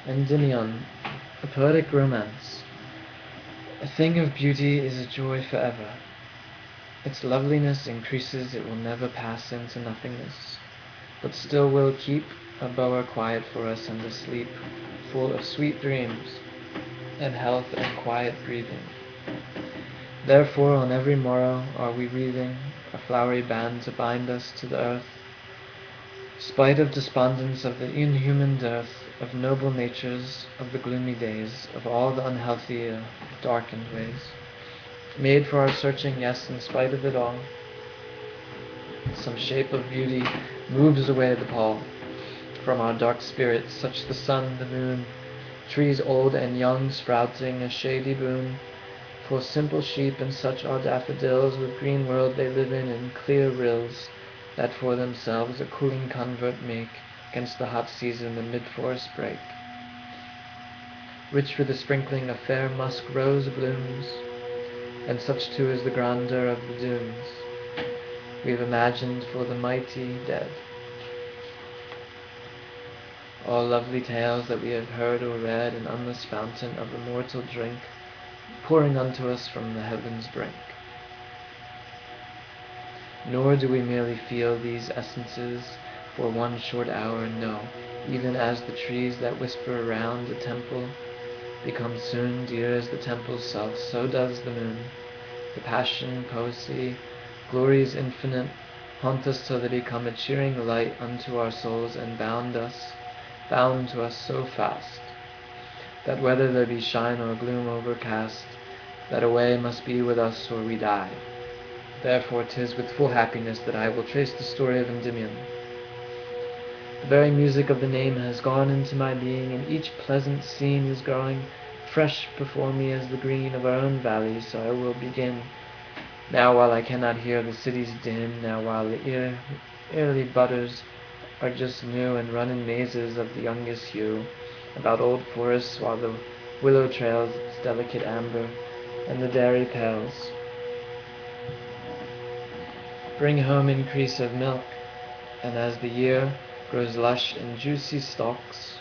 Endymion, a poetic romance. A thing of beauty is a joy forever. Its loveliness increases, it will never pass into nothingness, but still will keep a bower quiet for us and a sleep full of sweet dreams and health and quiet breathing. Therefore on every morrow are we weaving a flowery band to bind us to the earth, spite of despondence, of the inhuman dearth, of noble natures, of the gloomy days, of all the unhealthy, darkened ways. Made for our searching, yes, in spite of it all, some shape of beauty moves away the pall from our dark spirits, such the sun, the moon, trees old and young sprouting a shady boon. For simple sheep and such are daffodils, with green world they live in clear rills, that for themselves a cooling convert make against the hot season the mid-forest break. Rich with a sprinkling of fair musk rose blooms, and such too is the grandeur of the dunes we have imagined for the mighty dead. All lovely tales that we have heard or read, an endless fountain of immortal drink, pouring unto us from the heaven's brink. Nor do we merely feel these essences for one short hour, no, even as the trees that whisper around the temple become soon dear as the temple's self, so does the moon. The passion, poesy, glories infinite haunt us till they become a cheering light unto our souls, and bound to us so fast, that whether there be shine or gloom overcast, that away must be with us or we die. Therefore 'tis with full happiness that I will trace the story of Endymion. The very music of the name has gone into my being, and each pleasant scene is growing fresh before me as the green of our own valley. So I will begin, now while I cannot hear the city's din, now while the early budders are just new and run in mazes of the youngest hue about old forests, while the willow trails its delicate amber, and the dairy pails bring home increase of milk, and as the year grows lush in juicy stalks,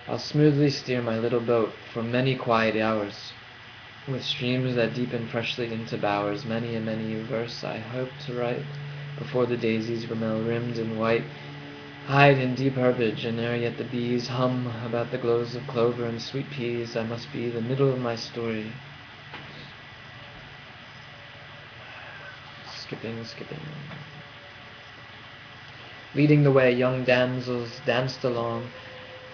I'll smoothly steer my little boat for many quiet hours, with streams that deepen freshly into bowers. Many a verse I hope to write before the daisies, vermel-rimmed and white, hide in deep herbage, and ere yet the bees hum about the glows of clover and sweet peas, I must be the middle of my story. Skipping. Leading the way, young damsels danced along,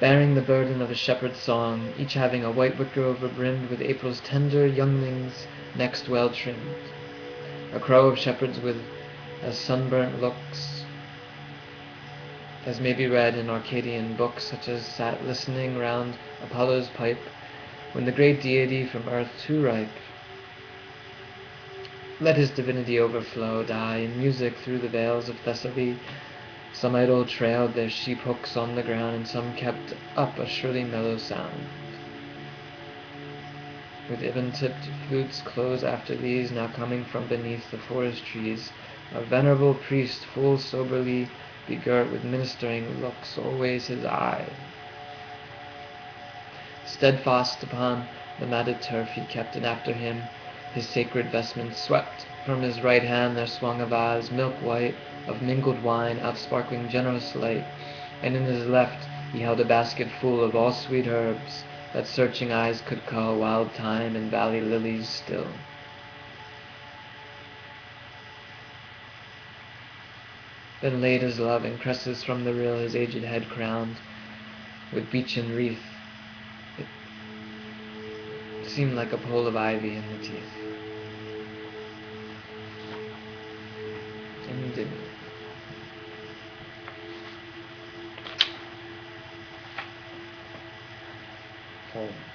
bearing the burden of a shepherd's song, each having a white wicker overbrimmed with April's tender younglings next well trimmed. A crow of shepherds with as sunburnt looks as may be read in Arcadian books, such as sat listening round Apollo's pipe, when the great deity from earth too ripe let his divinity overflow, die in music through the vales of Thessaly. Some idle trailed their sheep hooks on the ground, and some kept up a shrilly mellow sound. With ebon-tipped flutes close after these, now coming from beneath the forest trees, a venerable priest full soberly begirt with ministering looks, always his eye steadfast upon the matted turf he kept, and after him his sacred vestments swept. From his right hand there swung a vase, milk white, of mingled wine, outsparkling generous light, and in his left he held a basket full of all sweet herbs that searching eyes could call wild thyme and valley lilies still. Then laid his love in cresses from the rill, his aged head crowned with beechen wreath. It seemed like a pole of ivy in the teeth. And he didn't. Home.